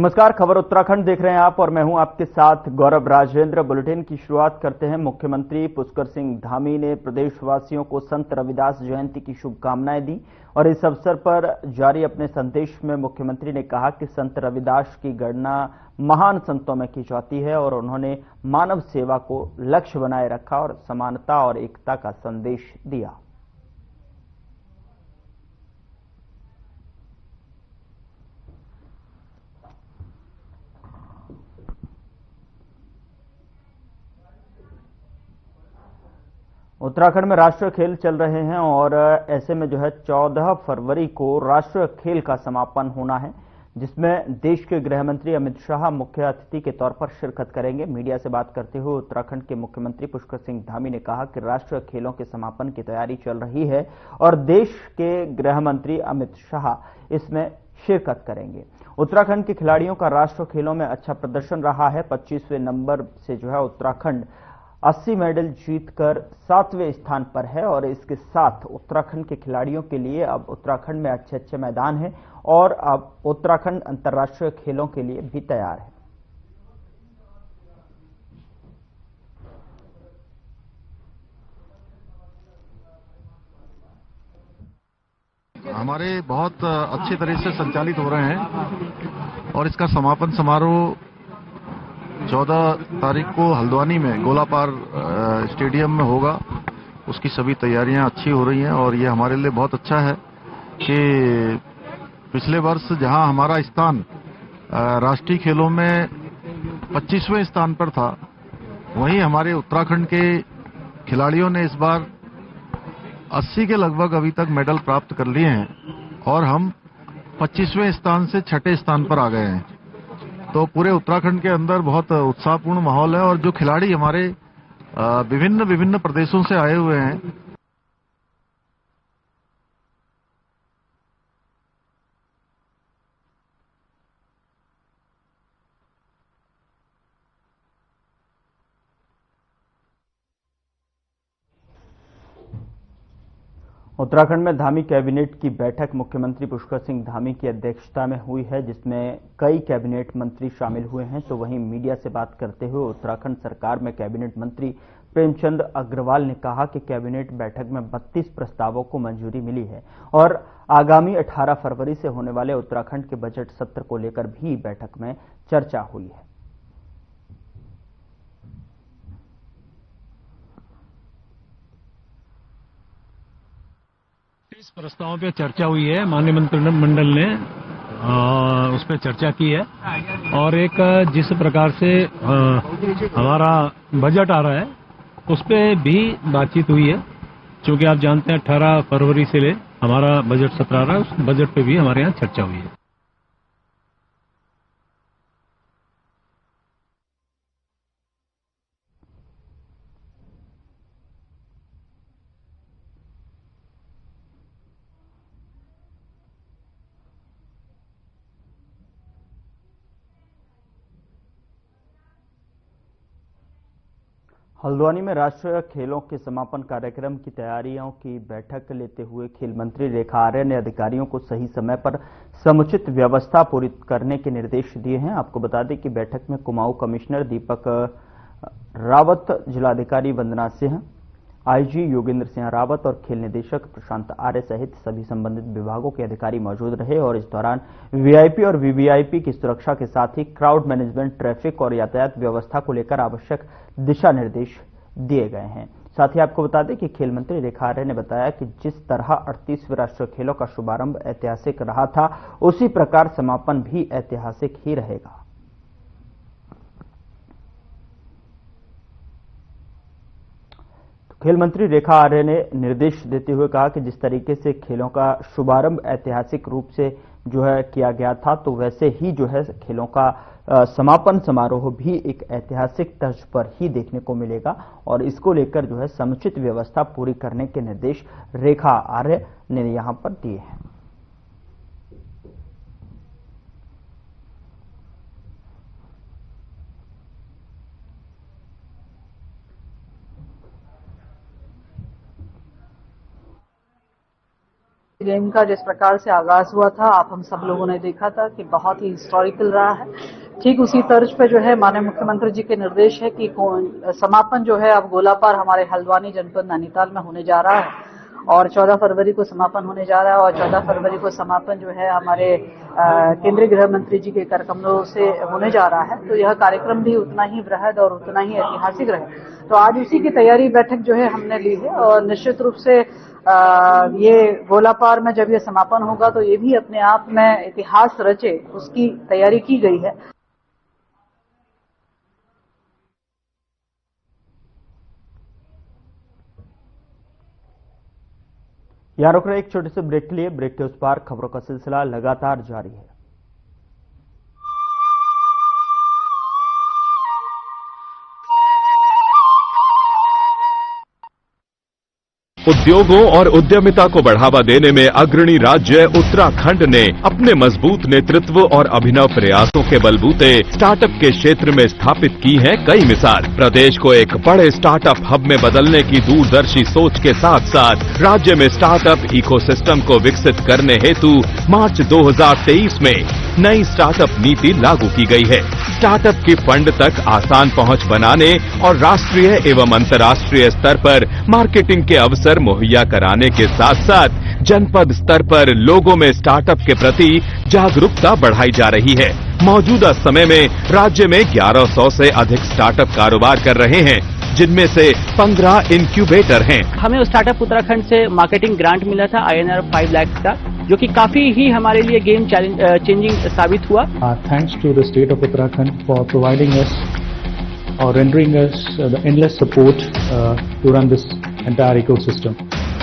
नमस्कार, खबर उत्तराखंड देख रहे हैं आप और मैं हूं आपके साथ गौरव राजेंद्र। बुलेटिन की शुरुआत करते हैं। मुख्यमंत्री पुष्कर सिंह धामी ने प्रदेशवासियों को संत रविदास जयंती की शुभकामनाएं दी और इस अवसर पर जारी अपने संदेश में मुख्यमंत्री ने कहा कि संत रविदास की गणना महान संतों में की जाती है और उन्होंने मानव सेवा को लक्ष्य बनाए रखा और समानता और एकता का संदेश दिया। उत्तराखंड में राष्ट्रीय खेल चल रहे हैं और ऐसे में 14 फरवरी को राष्ट्रीय खेल का समापन होना है, जिसमें देश के गृह मंत्री अमित शाह मुख्य अतिथि के तौर पर शिरकत करेंगे। मीडिया से बात करते हुए उत्तराखंड के मुख्यमंत्री पुष्कर सिंह धामी ने कहा कि राष्ट्रीय खेलों के समापन की तैयारी चल रही है और देश के गृह मंत्री अमित शाह इसमें शिरकत करेंगे। उत्तराखंड के खिलाड़ियों का राष्ट्रीय खेलों में अच्छा प्रदर्शन रहा है। 25वें नंबर से उत्तराखंड 80 मेडल जीतकर 7वें स्थान पर है और इसके साथ उत्तराखंड के खिलाड़ियों के लिए अब उत्तराखंड में अच्छे मैदान हैं और अब उत्तराखंड अंतर्राष्ट्रीय खेलों के लिए भी तैयार है। हमारे बहुत अच्छी तरह से संचालित हो रहे हैं और इसका समापन समारोह 14 तारीख को हल्द्वानी में गोलापार स्टेडियम में होगा। उसकी सभी तैयारियां अच्छी हो रही हैं और ये हमारे लिए बहुत अच्छा है कि पिछले वर्ष जहां हमारा स्थान राष्ट्रीय खेलों में 25वें स्थान पर था, वहीं हमारे उत्तराखंड के खिलाड़ियों ने इस बार 80 के लगभग अभी तक मेडल प्राप्त कर लिए हैं और हम 25वें स्थान से 6ठे स्थान पर आ गए हैं। तो पूरे उत्तराखंड के अंदर बहुत उत्साहपूर्ण माहौल है और जो खिलाड़ी हमारे विभिन्न प्रदेशों से आए हुए हैं, उत्तराखंड में धामी कैबिनेट की बैठक मुख्यमंत्री पुष्कर सिंह धामी की अध्यक्षता में हुई है, जिसमें कई कैबिनेट मंत्री शामिल हुए हैं। तो वहीं मीडिया से बात करते हुए उत्तराखंड सरकार में कैबिनेट मंत्री प्रेमचंद अग्रवाल ने कहा कि कैबिनेट बैठक में 32 प्रस्तावों को मंजूरी मिली है और आगामी 18 फरवरी से होने वाले उत्तराखंड के बजट सत्र को लेकर भी बैठक में चर्चा हुई है। इस प्रस्ताव पे चर्चा हुई है। माननीय मंत्रिमंडल ने उस पर चर्चा की है और एक जिस प्रकार से हमारा बजट आ रहा है उस पर भी बातचीत हुई है, क्योंकि आप जानते हैं 18 फरवरी से हमारा बजट सत्र आ रहा है। उस बजट पे भी हमारे यहाँ चर्चा हुई है। हल्द्वानी में राष्ट्रीय खेलों के समापन कार्यक्रम की तैयारियों की बैठक लेते हुए खेल मंत्री रेखा आर्य ने अधिकारियों को सही समय पर समुचित व्यवस्था पूरी करने के निर्देश दिए हैं। आपको बता दें कि बैठक में कुमाऊं कमिश्नर दीपक रावत, जिलाधिकारी वंदना सिंह, आईजी योगेंद्र सिंह रावत और खेल निदेशक प्रशांत आर्य सहित सभी संबंधित विभागों के अधिकारी मौजूद रहे और इस दौरान वीआईपी और वीवीआईपी की सुरक्षा के साथ ही क्राउड मैनेजमेंट, ट्रैफिक और यातायात व्यवस्था को लेकर आवश्यक दिशा निर्देश दिए गए हैं। साथ ही आपको बता दें कि खेल मंत्री रेखा आर्य ने बताया कि जिस तरह 38वें राष्ट्रीय खेलों का शुभारंभ ऐतिहासिक रहा था, उसी प्रकार समापन भी ऐतिहासिक ही रहेगा। खेल मंत्री रेखा आर्य ने निर्देश देते हुए कहा कि जिस तरीके से खेलों का शुभारंभ ऐतिहासिक रूप से किया गया था, तो वैसे ही खेलों का समापन समारोह भी एक ऐतिहासिक तर्ज पर ही देखने को मिलेगा और इसको लेकर समुचित व्यवस्था पूरी करने के निर्देश रेखा आर्य ने यहां पर दिए हैं। गेम का जिस प्रकार से आगाज हुआ था, आप हम सब लोगों ने देखा था कि बहुत ही हिस्टोरिकल रहा है। ठीक उसी तर्ज पे जो है माननीय मुख्यमंत्री जी के निर्देश है कि समापन जो है अब गोलापार हमारे हल्द्वानी जनपद नैनीताल में होने जा रहा है और 14 फरवरी को समापन होने जा रहा है और 14 फरवरी को समापन जो है हमारे केंद्रीय गृह मंत्री जी के कर कमलों से होने जा रहा है। तो यह कार्यक्रम भी उतना ही वृहद और उतना ही ऐतिहासिक रहे। तो आज उसी की तैयारी बैठक जो है हमने ली है और निश्चित रूप से ये गोलापार में जब ये समापन होगा तो ये भी अपने आप में इतिहास रचे, उसकी तैयारी की गई है। यहाँ रुक रहे एक छोटे से ब्रेक के लिए। ब्रेक के उस पार खबरों का सिलसिला लगातार जारी है। उद्योगों और उद्यमिता को बढ़ावा देने में अग्रणी राज्य उत्तराखंड ने अपने मजबूत नेतृत्व और अभिनव प्रयासों के बलबूते स्टार्टअप के क्षेत्र में स्थापित की हैं कई मिसाल। प्रदेश को एक बड़े स्टार्टअप हब में बदलने की दूरदर्शी सोच के साथ साथ राज्य में स्टार्टअप इकोसिस्टम को विकसित करने हेतु मार्च 2023 में नई स्टार्टअप नीति लागू की गई है। स्टार्टअप की फंड तक आसान पहुंच बनाने और राष्ट्रीय एवं अंतर्राष्ट्रीय स्तर पर मार्केटिंग के अवसर मुहैया कराने के साथ साथ जनपद स्तर पर लोगों में स्टार्टअप के प्रति जागरूकता बढ़ाई जा रही है। मौजूदा समय में राज्य में 1100 से अधिक स्टार्टअप कारोबार कर रहे हैं, जिनमें से 15 इंक्यूबेटर हैं। हमें स्टार्टअप उत्तराखंड से मार्केटिंग ग्रांट मिला था INR 5 लाख का, जो कि काफी ही हमारे लिए गेम चेंजिंग साबित हुआ। Thanks to the state of Uttarakhand for providing us or rendering us the endless support to run this entire ecosystem.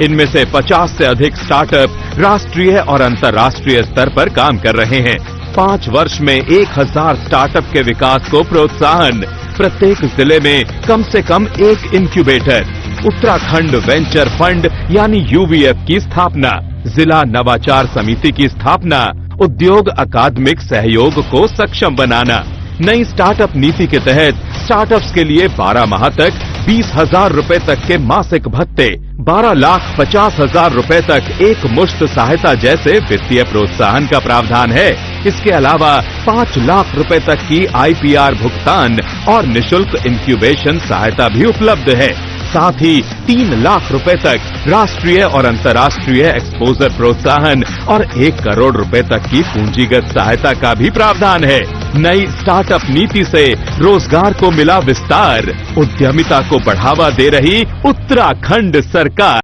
इनमें से 50 से अधिक स्टार्टअप राष्ट्रीय और अंतर्राष्ट्रीय स्तर पर काम कर रहे हैं। 5 वर्ष में 1000 स्टार्टअप के विकास को प्रोत्साहन। प्रत्येक जिले में कम से कम एक इंक्यूबेटर। उत्तराखंड वेंचर फंड यानी UVF की स्थापना। जिला नवाचार समिति की स्थापना। उद्योग अकादमिक सहयोग को सक्षम बनाना। नई स्टार्टअप नीति के तहत स्टार्टअप्स के लिए 12 माह तक 20,000 रुपए तक के मासिक भत्ते, 12,50,000 रुपए तक एक मुश्त सहायता जैसे वित्तीय प्रोत्साहन का प्रावधान है। इसके अलावा 5 लाख रुपए तक की IPR भुगतान और निशुल्क इंक्यूबेशन सहायता भी उपलब्ध है। साथ ही 3 लाख रुपए तक राष्ट्रीय और अंतर्राष्ट्रीय एक्सपोजर प्रोत्साहन और 1 करोड़ रुपए तक की पूंजीगत सहायता का भी प्रावधान है। नई स्टार्टअप नीति से रोजगार को मिला विस्तार। उद्यमिता को बढ़ावा दे रही उत्तराखंड सरकार।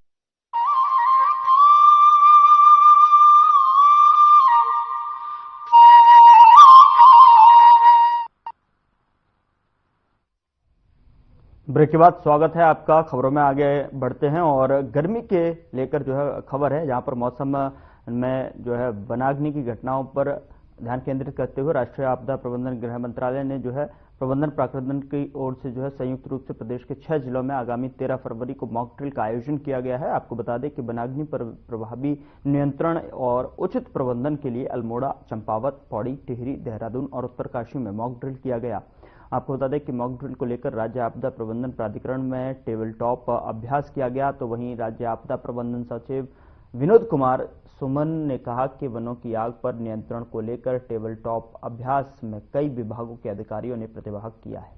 ब्रेक के बाद स्वागत है आपका। खबरों में आगे बढ़ते हैं और गर्मी के लेकर जो है खबर है, जहां पर मौसम में जो है वनाग्नि की घटनाओं पर ध्यान केंद्रित करते हुए राष्ट्रीय आपदा प्रबंधन गृह मंत्रालय ने जो है प्रबंधन प्राधिकरण की ओर से जो है संयुक्त रूप से प्रदेश के 6 जिलों में आगामी 13 फरवरी को मॉक ड्रिल का आयोजन किया गया है। आपको बता दें कि वनाग्नि पर प्रभावी नियंत्रण और उचित प्रबंधन के लिए अल्मोड़ा, चंपावत, पौड़ी, टिहरी, देहरादून और उत्तरकाशी में मॉक ड्रिल किया गया। आपको बता दें कि मॉक ड्रिल को लेकर राज्य आपदा प्रबंधन प्राधिकरण में टेबल टॉप अभ्यास किया गया। तो वहीं राज्य आपदा प्रबंधन सचिव विनोद कुमार सुमन ने कहा कि वनों की आग पर नियंत्रण को लेकर टेबल टॉप अभ्यास में कई विभागों के अधिकारियों ने प्रतिभाग किया है।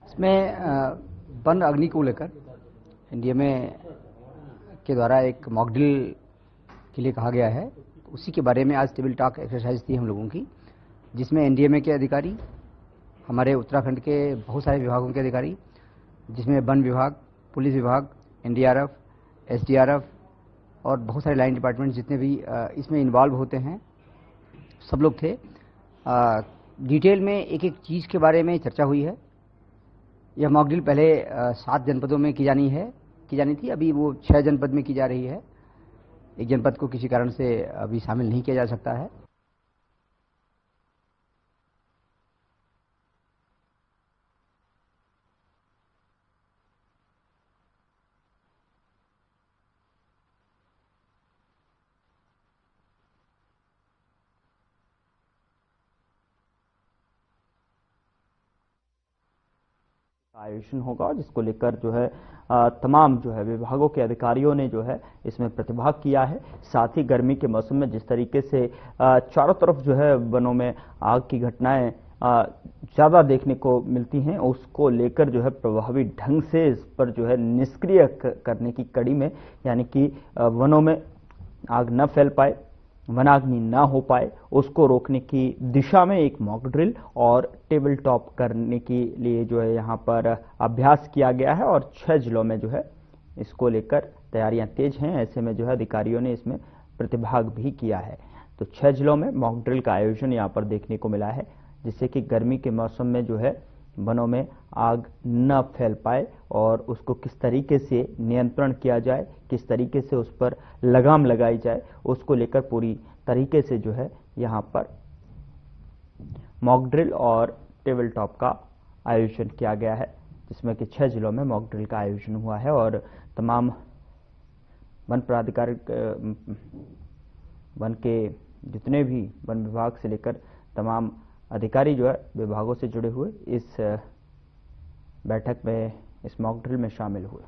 इसमें वन अग्नि को लेकर एनडीए में के द्वारा एक मॉक ड्रिल के लिए कहा गया है। उसी के बारे में आज टेबल टॉक एक्सरसाइज थी हम लोगों की, जिसमें एनडीएमए के अधिकारी, हमारे उत्तराखंड के बहुत सारे विभागों के अधिकारी, जिसमें वन विभाग, पुलिस विभाग, NDRF, SDRF और बहुत सारे लाइन डिपार्टमेंट जितने भी इसमें इन्वॉल्व होते हैं सब लोग थे। डिटेल में एक एक चीज़ के बारे में चर्चा हुई है। यह मॉक ड्रिल पहले 7 जनपदों में की जानी थी, अभी वो 6 जनपद में की जा रही है। एक जनपद को किसी कारण से अभी शामिल नहीं किया जा सकता है। आयोजन होगा, जिसको लेकर जो है तमाम जो है विभागों के अधिकारियों ने जो है इसमें प्रतिभाग किया है। साथ ही गर्मी के मौसम में जिस तरीके से चारों तरफ जो है वनों में आग की घटनाएं ज़्यादा देखने को मिलती हैं, उसको लेकर जो है प्रभावी ढंग से इस पर जो है निष्क्रिय करने की कड़ी में, यानी कि वनों में आग न फैल पाए, वनाग्नि न हो पाए, उसको रोकने की दिशा में एक मॉक ड्रिल और टेबल टॉप करने के लिए जो है यहाँ पर अभ्यास किया गया है और 6 जिलों में जो है इसको लेकर तैयारियां तेज हैं। ऐसे में जो है अधिकारियों ने इसमें प्रतिभाग भी किया है। तो 6 जिलों में मॉक ड्रिल का आयोजन यहाँ पर देखने को मिला है, जिससे कि गर्मी के मौसम में जो है वनों में आग न फैल पाए और उसको किस तरीके से नियंत्रण किया जाए, किस तरीके से उस पर लगाम लगाई जाए, उसको लेकर पूरी तरीके से जो है यहाँ पर मॉक ड्रिल और टेबल टॉप का आयोजन किया गया है, जिसमें कि 6 जिलों में मॉक ड्रिल का आयोजन हुआ है और तमाम वन प्राधिकारी, वन के जितने भी वन विभाग से लेकर तमाम अधिकारी जो है विभागों से जुड़े हुए इस बैठक में, इस मॉक ड्रिल में शामिल हुए।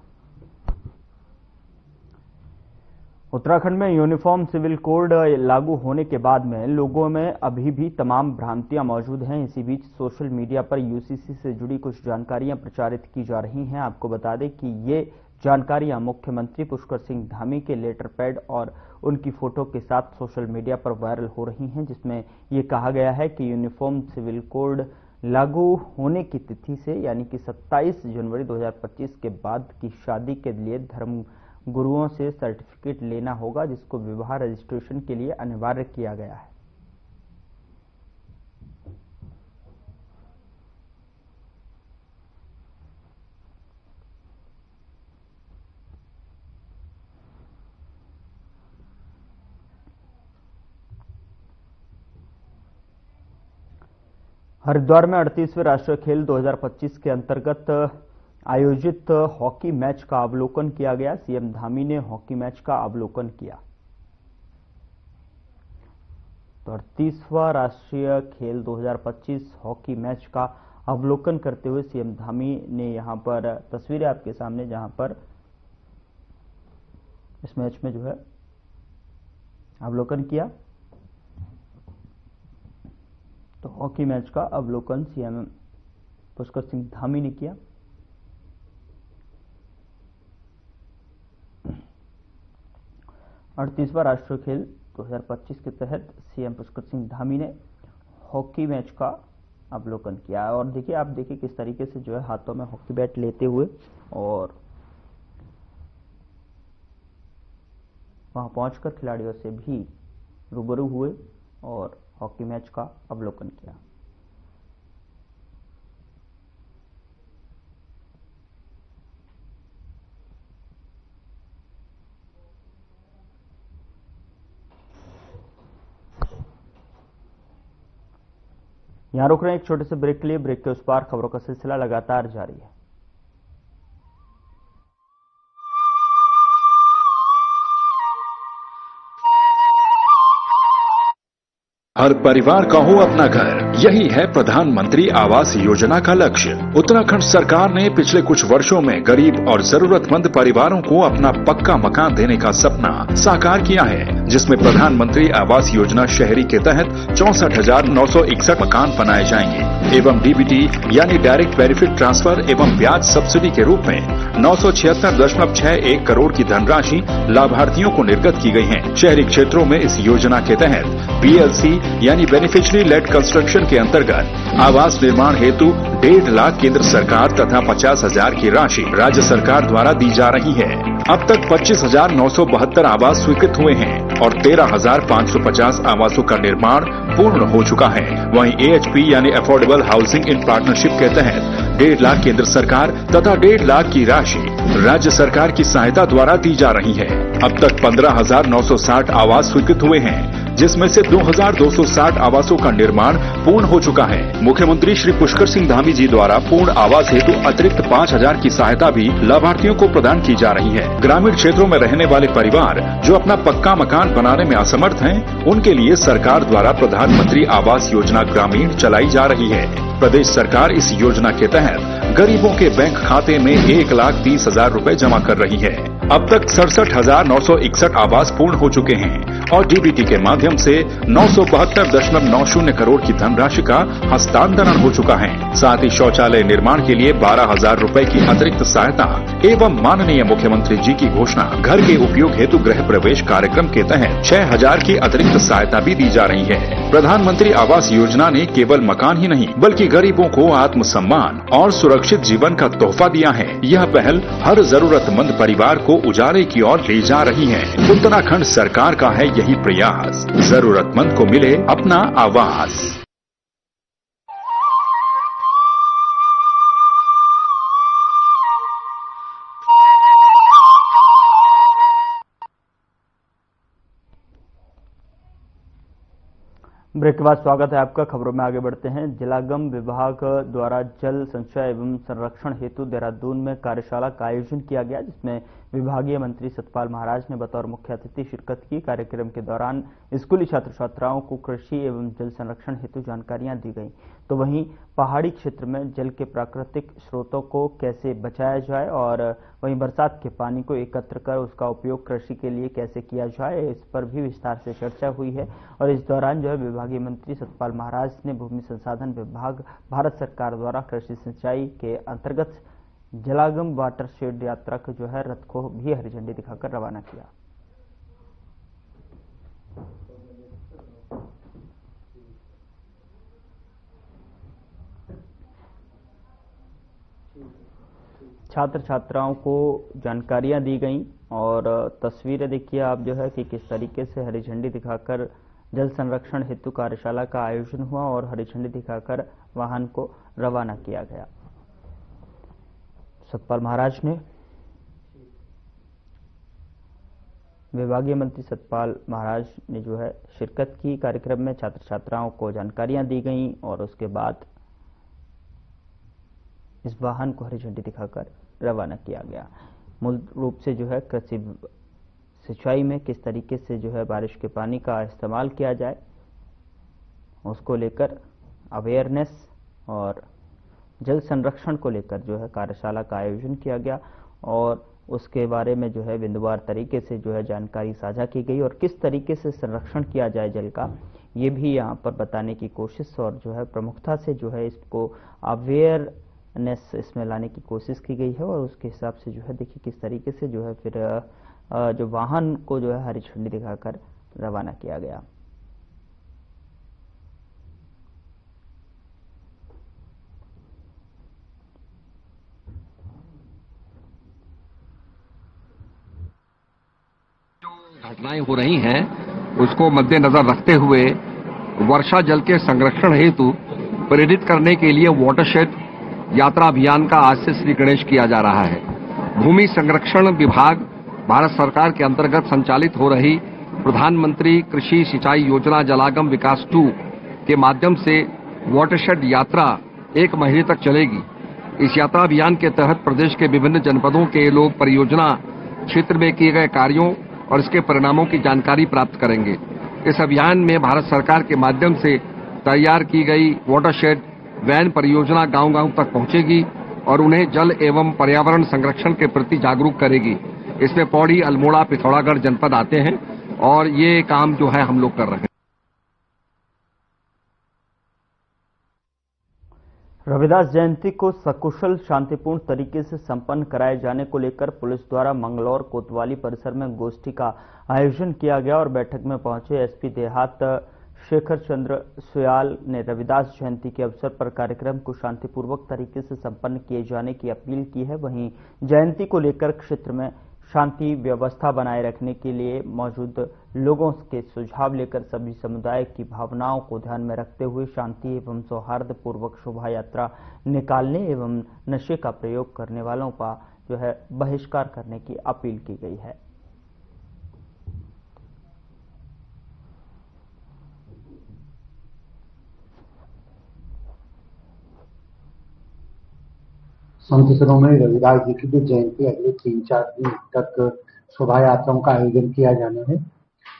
उत्तराखंड में यूनिफॉर्म सिविल कोड लागू होने के बाद में लोगों में अभी भी तमाम भ्रांतियां मौजूद हैं। इसी बीच सोशल मीडिया पर यूसीसी से जुड़ी कुछ जानकारियां प्रचारित की जा रही हैं। आपको बता दें कि ये जानकारियां मुख्यमंत्री पुष्कर सिंह धामी के लेटर पैड और उनकी फोटो के साथ सोशल मीडिया पर वायरल हो रही हैं, जिसमें ये कहा गया है कि यूनिफॉर्म सिविल कोड लागू होने की तिथि से, यानी कि 27 जनवरी 2025 के बाद की शादी के लिए धर्म गुरुओं से सर्टिफिकेट लेना होगा, जिसको विवाह रजिस्ट्रेशन के लिए अनिवार्य किया गया है। हरिद्वार में 38वें राष्ट्रीय खेल 2025 के अंतर्गत आयोजित हॉकी मैच का अवलोकन किया गया। सीएम धामी ने हॉकी मैच का अवलोकन किया। तो 38वां राष्ट्रीय खेल 2025 हॉकी मैच का अवलोकन करते हुए सीएम धामी ने यहां पर तस्वीरें आपके सामने, जहां पर इस मैच में जो है अवलोकन किया। तो हॉकी मैच का अवलोकन सीएम पुष्कर सिंह धामी ने किया। और 38वां राष्ट्रीय खेल 2025 के तहत सीएम पुष्कर सिंह धामी ने हॉकी मैच का अवलोकन किया। और देखिए, आप देखिए किस तरीके से जो है हाथों में हॉकी बैट लेते हुए और वहां पहुंचकर खिलाड़ियों से भी रूबरू हुए और हॉकी मैच का अवलोकन किया। यहां रुक रहे हैं एक छोटे से ब्रेक के लिए। ब्रेक के उस पार खबरों का सिलसिला लगातार जारी है। हर परिवार का हो अपना घर, यही है प्रधानमंत्री आवास योजना का लक्ष्य। उत्तराखंड सरकार ने पिछले कुछ वर्षों में गरीब और जरूरतमंद परिवारों को अपना पक्का मकान देने का सपना साकार किया है, जिसमें प्रधानमंत्री आवास योजना शहरी के तहत 64,961 मकान बनाए जाएंगे एवं डीबीटी यानी डायरेक्ट बेनिफिट ट्रांसफर एवं ब्याज सब्सिडी के रूप में 976.61 करोड़ की धनराशि लाभार्थियों को निर्गत की गई है। शहरी क्षेत्रों में इस योजना के तहत BLC यानी बेनिफिशियरी लेड कंस्ट्रक्शन के अंतर्गत आवास निर्माण हेतु 1.5 लाख केंद्र सरकार तथा 50,000 की राशि राज्य सरकार द्वारा दी जा रही है। अब तक 25,972 आवास स्वीकृत हुए हैं और 13,550 आवासों का निर्माण पूर्ण हो चुका है। वहीं AHP यानी अफोर्डेबल हाउसिंग इन पार्टनरशिप के तहत 1.5 लाख केंद्र सरकार तथा 1.5 लाख की राशि राज्य सरकार की सहायता द्वारा दी जा रही है। अब तक 15,960 आवास स्वीकृत हुए हैं, जिसमें से 2,260 आवासों का निर्माण पूर्ण हो चुका है। मुख्यमंत्री श्री पुष्कर सिंह धामी जी द्वारा पूर्ण आवास हेतु अतिरिक्त 5,000 की सहायता भी लाभार्थियों को प्रदान की जा रही है। ग्रामीण क्षेत्रों में रहने वाले परिवार जो अपना पक्का मकान बनाने में असमर्थ हैं, उनके लिए सरकार द्वारा प्रधानमंत्री आवास योजना ग्रामीण चलाई जा रही है। प्रदेश सरकार इस योजना के तहत गरीबों के बैंक खाते में 1,30,000 रुपए जमा कर रही है। अब तक 67,961 आवास पूर्ण हो चुके हैं और डीबीटी के माध्यम से 972.90 करोड़ की धनराशि का हस्तांतरण हो चुका है। साथ ही शौचालय निर्माण के लिए 12,000 रुपए की अतिरिक्त सहायता एवं माननीय मुख्यमंत्री जी की घोषणा घर के उपयोग हेतु गृह प्रवेश कार्यक्रम के तहत 6,000 की अतिरिक्त सहायता भी दी जा रही है। प्रधानमंत्री आवास योजना ने केवल मकान ही नहीं बल्कि गरीबों को आत्मसम्मान और सुरक्षित जीवन का तोहफा दिया है। यह पहल हर जरूरतमंद परिवार को उजाले की ओर ले जा रही है। उत्तराखंड सरकार का है यही प्रयास, जरूरतमंद को मिले अपना आवास। ब्रेक के बाद स्वागत है आपका। खबरों में आगे बढ़ते हैं। जलागम विभाग द्वारा जल संचय एवं संरक्षण हेतु देहरादून में कार्यशाला का आयोजन किया गया, जिसमें विभागीय मंत्री सतपाल महाराज ने बतौर मुख्य अतिथि शिरकत की। कार्यक्रम के दौरान स्कूली छात्र छात्राओं को कृषि एवं जल संरक्षण हेतु जानकारियां दी गई। तो वहीं पहाड़ी क्षेत्र में जल के प्राकृतिक स्रोतों को कैसे बचाया जाए और वहीं बरसात के पानी को एकत्र कर उसका उपयोग कृषि के लिए कैसे किया जाए, इस पर भी विस्तार से चर्चा हुई है। और इस दौरान जो है विभागीय मंत्री सतपाल महाराज ने भूमि संसाधन विभाग भारत सरकार द्वारा कृषि सिंचाई के अंतर्गत जलागम वाटरशेड यात्रा के जो है रथ को भी हरी झंडी दिखाकर रवाना किया। छात्र छात्राओं को जानकारियां दी गई और तस्वीरें देखिए आप जो है कि किस तरीके से हरी झंडी दिखाकर जल संरक्षण हेतु कार्यशाला का आयोजन हुआ और हरी झंडी दिखाकर वाहन को रवाना किया गया। सतपाल महाराज ने विभागीय मंत्री सतपाल महाराज ने जो है शिरकत की कार्यक्रम में। छात्र छात्राओं को जानकारियां दी गई और उसके बाद इस वाहन को हरी झंडी दिखाकर रवाना किया गया। मूल रूप से जो है कृषि सिंचाई में किस तरीके से जो है बारिश के पानी का इस्तेमाल किया जाए उसको लेकर अवेयरनेस और जल संरक्षण को लेकर जो है कार्यशाला का आयोजन किया गया और उसके बारे में जो है बिंदुवार तरीके से जो है जानकारी साझा की गई और किस तरीके से संरक्षण किया जाए जल का, ये भी यहाँ पर बताने की कोशिश और जो है प्रमुखता से जो है इसको अवेयरनेस इसमें लाने की कोशिश की गई है। और उसके हिसाब से जो है देखिए किस तरीके से जो है फिर जो वाहन को जो है हरी झंडी दिखाकर रवाना किया गया। घटनाएं हो रही हैं उसको मद्देनजर रखते हुए वर्षा जल के संरक्षण हेतु प्रेरित करने के लिए वाटरशेड यात्रा अभियान का आज से श्री गणेश किया जा रहा है। भूमि संरक्षण विभाग भारत सरकार के अंतर्गत संचालित हो रही प्रधानमंत्री कृषि सिंचाई योजना जलागम विकास 2 के माध्यम से वाटरशेड यात्रा 1 महीने तक चलेगी। इस यात्रा अभियान के तहत प्रदेश के विभिन्न जनपदों के लोग परियोजना क्षेत्र में किए गए कार्यों और इसके परिणामों की जानकारी प्राप्त करेंगे। इस अभियान में भारत सरकार के माध्यम से तैयार की गई वाटरशेड वैन परियोजना गांव-गांव तक पहुंचेगी और उन्हें जल एवं पर्यावरण संरक्षण के प्रति जागरूक करेगी। इसमें पौड़ी, अल्मोड़ा, पिथौरागढ़ जनपद आते हैं और ये काम जो है हम लोग कर रहे हैं। रविदास जयंती को सकुशल शांतिपूर्ण तरीके से संपन्न कराए जाने को लेकर पुलिस द्वारा मंगलौर कोतवाली परिसर में गोष्ठी का आयोजन किया गया और बैठक में पहुंचे एसपी देहात शेखर चंद्र सुयाल ने रविदास जयंती के अवसर पर कार्यक्रम को शांतिपूर्वक तरीके से संपन्न किए जाने की अपील की है। वहीं जयंती को लेकर क्षेत्र में शांति व्यवस्था बनाए रखने के लिए मौजूद लोगों के सुझाव लेकर सभी समुदाय की भावनाओं को ध्यान में रखते हुए शांति एवं सौहार्दपूर्वक शोभा यात्रा निकालने एवं नशे का प्रयोग करने वालों का जो है बहिष्कार करने की अपील की गई है। संतसरों में रविदास जी की भी जयंती अगले 3-4 दिन तक शोभा यात्राओं का आयोजन किया जाना है।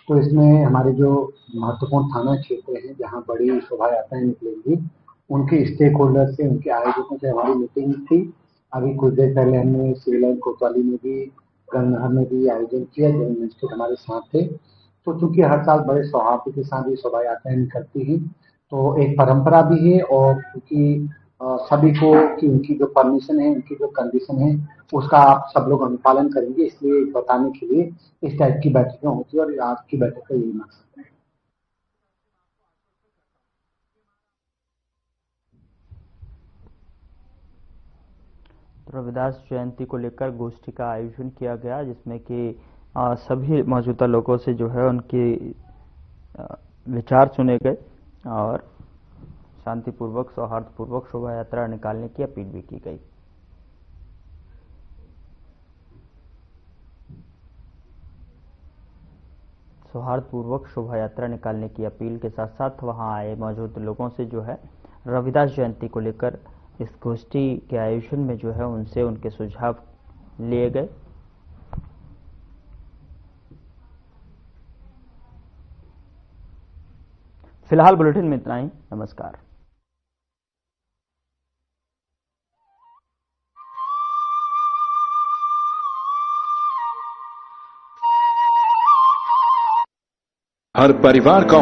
तो इसमें हमारे जो महत्वपूर्ण थाना क्षेत्र हैं जहां बड़ी शोभा यात्राएं निकलेंगी उनके स्टेक होल्डर से, उनके आयोजकों से हमारी मीटिंग थी। अभी कुछ देर पहले हमने सिविल लाइन कोतवाली में भी, गंगनहर में भी आयोजन किया, जनरल मजिस्ट्रेट हमारे साथ थे। तो चूंकि हर साल बड़े सौहार्द के साथ ये शोभा यात्राएं निकलती हैं, तो एक परंपरा भी है, और क्योंकि सभी को कि उनकी जो परमिशन है, उनकी जो कंडीशन है, उसका आप सब लोग अनुपालन करेंगे, इसलिए बताने के लिए इस टाइप की बैठकें होती है। और आज की बैठक का यही मकसद है। रविदास जयंती को लेकर गोष्ठी का आयोजन किया गया, जिसमें कि सभी मौजूदा लोगों से जो है उनके विचार सुने गए और शांतिपूर्वक, सौहार्दपूर्वक शोभा यात्रा निकालने की अपील भी की गई। सौहार्दपूर्वक शोभा यात्रा निकालने की अपील के साथ साथ वहां आए मौजूद लोगों से जो है रविदास जयंती को लेकर इस गोष्ठी के आयोजन में जो है उनसे उनके सुझाव लिए गए। फिलहाल बुलेटिन में इतना ही। नमस्कार। हर परिवार का